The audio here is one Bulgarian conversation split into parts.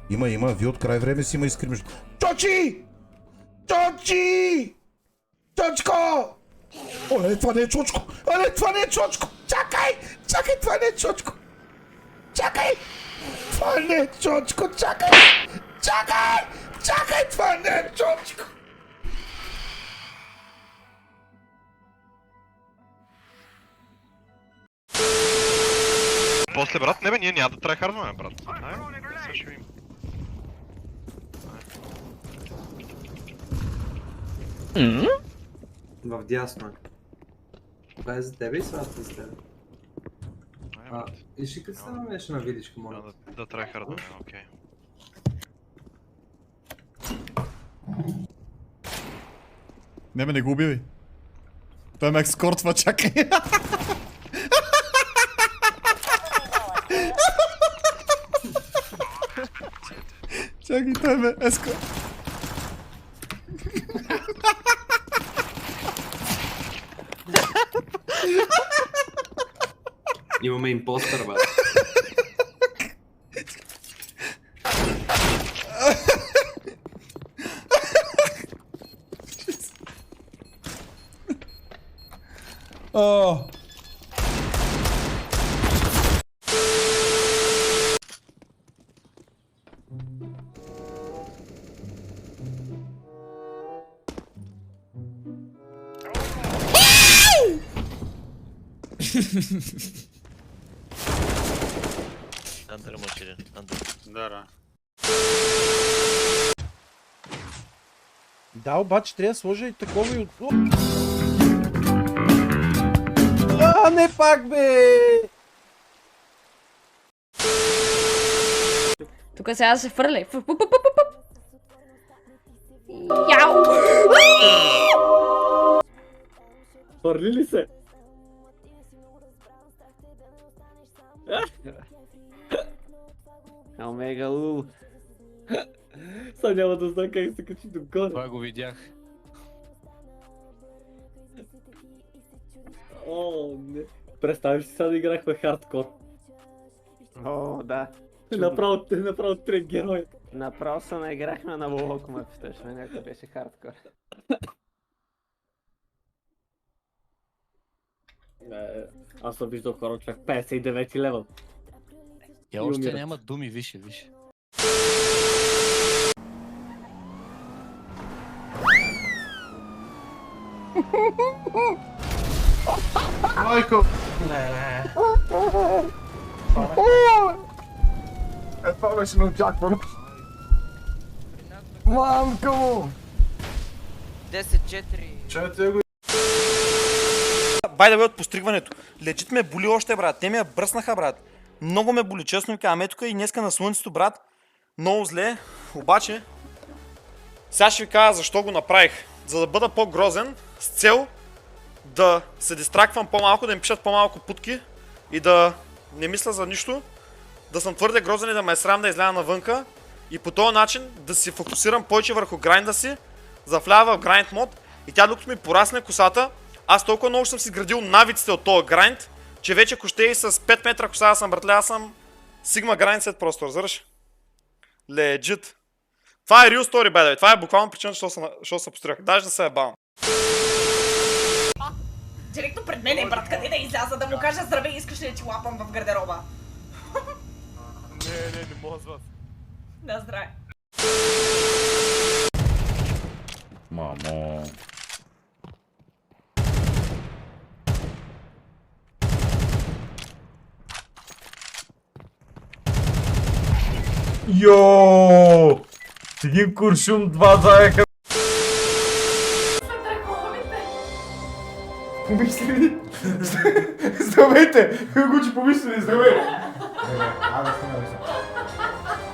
Има. Ви от край време си има изкримиш. Чочи! Чочи! Чочко! Оле, това не е Чочко! Оле, това не е Чочко! Чакай! Чакай, това не е Чочко! Чакай! Това не е Чочко! Чакай! Чакай! Чакай! Това не е Чочко! После, брат, не бе, ние няма да трайхардваме, брат. Сега ще видим. В дясно. Това е за тебе и сватата за тебе. И ще като се намеш на видичка, моля. Да трайхардваме, окей. Не го убивай. Той ме екскортва, чакай. Чакай, той ме ескорт. Имаме импостър, бе. Андър може ли? Андър. Да. Да, обаче трябва да сложа и такова и от... не пак, бе! Тук сега се фърля. Яу! Хвърли ли се? Омега лул. Сега няма да знам как се качи догоре. Това го видях. О, не. Представиш си сега да играхме хардкор. О, да. Направо три герои. Направо се наиграхме на Лол, ако ме питаш, някой беше хардкор. Аз съм виждал хора, човек 59 левел. Я още няма думи, виж. Майко! Това беше неочаквано. Мамка му! 10-4. Чайте го. Бай да бе от постригването. Лечит ме боли още, брат. Те ме я бръснаха, брат. Много ме боли, честно ви казвам. Тук и днеска на слънцето, брат. Много зле. Обаче, сега ще ви кажа защо го направих. За да бъда по-грозен, с цел да се дистраквам по-малко, да ми пишат по-малко путки и да не мисля за нищо. Да съм твърде грозен и да ме е срам да изляза навънка. И по този начин да се фокусирам повече върху грайнда си, за вляза в грайнд мод и тя докато ми порасне косата, аз толкова много съм си градил навиците от този грайнд, че вече ако ще и с 5 метра коса да съм, братле, аз съм Sigma грайнд след просто, разбираш? Legit. Това е real story, бе, това е буквално причината, защо се пострях. Даже да се е бавам. Директно пред мен е, брат, къде да изляза, да му кажа здравей, искаш ли да ти лапам в гардероба? Не мога с вас. Да, здраве. Мамо. Йооо! Един куршум, два заека. Помисли! Здравейте! Гучи, помисли, здравей!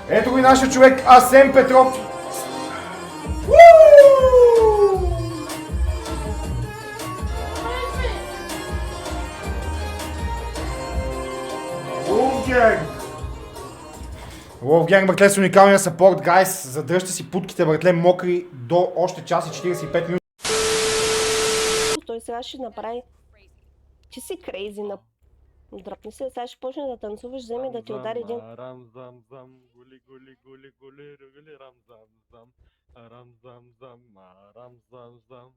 Ето го и нашия човек, Асен Петров! Love Gang, братле, с уникалния саппорт, гайс. Задръжте си путките, братле, мокри до още час и 45 минути. Той сега ще направи... Ти си крейзи Дръпни се, сега ще почне да танцуваш, вземи да ти удари един. Рам зам зам, гули гули гули гули гули рам зам зам. Рам зам зам, рам зам зам.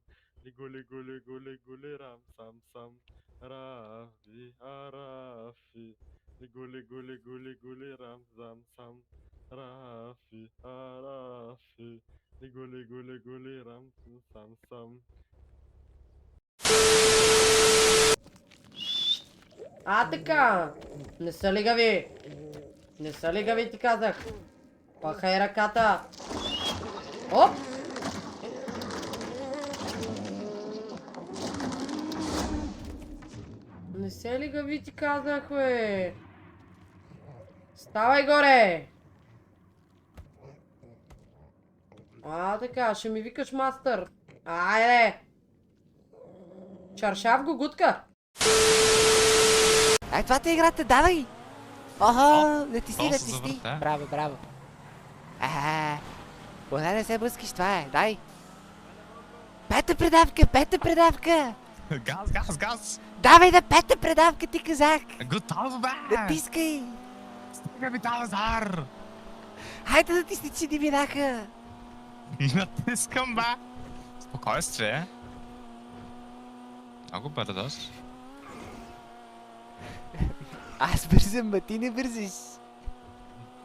Гули гули гули гули рам сам сам. Рафи, арафи. Гули гули гули гули рам зам сам. Рафи, арафи. Гули гули гули рам сам сам. Така! Не са лигави! Не са лигави, ти казах! Пахай ръката! Оп! Не се лигави, ти казах, бе! Ставай горе! Така, ще ми викаш мастър! Айде! Чаршав го гутка! Това те играте, давай! Охо, да ти си. Браво, браво. Поне не се блъскиш, това е, дай. Пета предавка! Газ! Давай да пета предавка, ти казах! Готово, бе! Натискай! Стига ми Талазар! Хайде да тисни, че ни минаха! Натискам, бе! Спокойствие. Много бързаш. Аз бързам, ма ти не бързиш.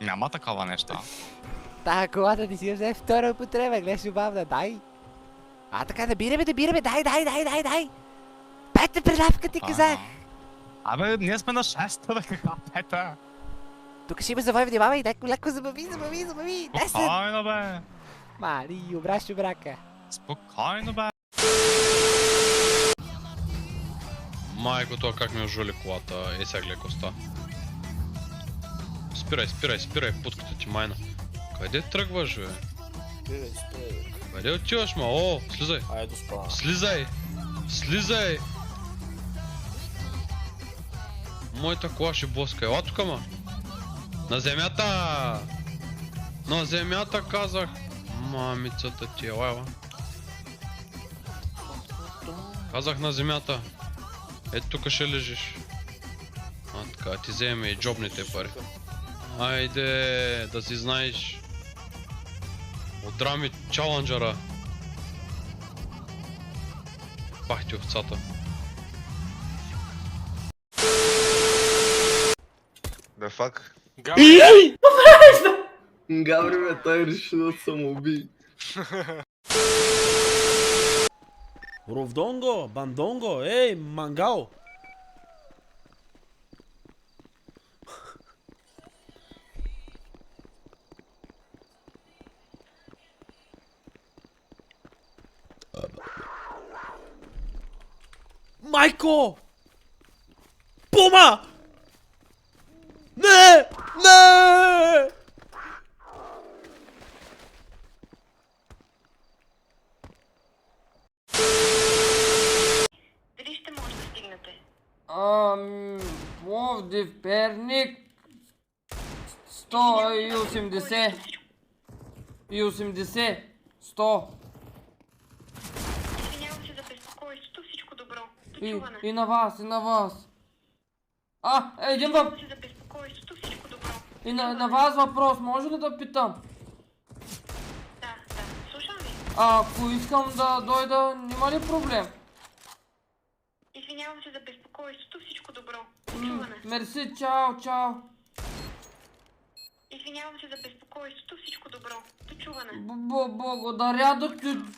Няма такова нещо. Тая колата ти си взе втора употреба, гледаш любавна, дай! Така, да бираме, дай! Пета предавка, ти казах! Абе, ние сме на шеста, бе, каква пета? Тук ще има завой, внимавай, леко забави! Спокойно, бе! Мари, обращу брака. Спокойно, бе! Майко, това как ми ожули колата, сега гледай коста. Спирай, путката ти майна. Къде тръгваш, бе? Къде отиваш, ма? О, слизай! Айде спа. Слизай! Моята кола ще блъска. Ела тука, ма! На земята казах! Мамицата ти, ела. Казах на земята. Ето тук ще лежиш. Така, ти вземе и джобните пари. Айде, да си знаеш. Удра ми чаленджера. Пах ти овцата. Бе, фак. Габри, бе, той реши да самоуби. Ровдонго, бандонго, ей, мангал! Майко! Пума! Не! Дали ще може да стигнете? Пловдив, Перник, 180. 100. Извинявам се за безпокойството, всичко добро. Дочуване. И на вас. Един Извинявам се за безпокойството, всичко добро. И на вас въпрос, може ли да питам? Да, слушам ви. Ако искам да дойда, няма ли проблем? Извинявам се за безпокойството, всичко добро. Дочуване. Мерси, чао. Извинявам се за безпокойството, всичко добро. Дочуване. Благодаря, до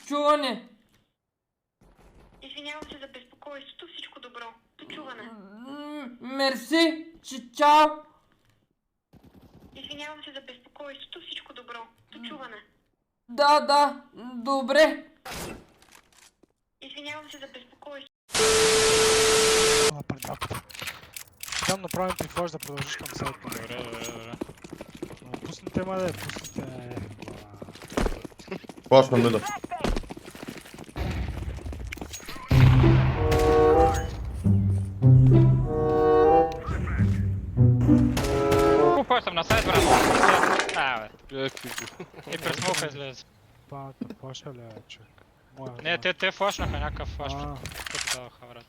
чуване. Извинявам се за безпокойството, всичко добро. Дочуване. Мерси, чао. Извинявам се за безпокойството, всичко добро. Дочуване. Да, добре. Извинявам се за безпокойството. Там направим прихож да продължиш към сайта. Добре. Пуснете, маде, пуснете. Плаш на мида. Купой съм на сайт, брат. Бе. И през муха излезе. Пата, плаша ли, човек? Не, те флашнаха някакъв флаш. Като даваха, брат.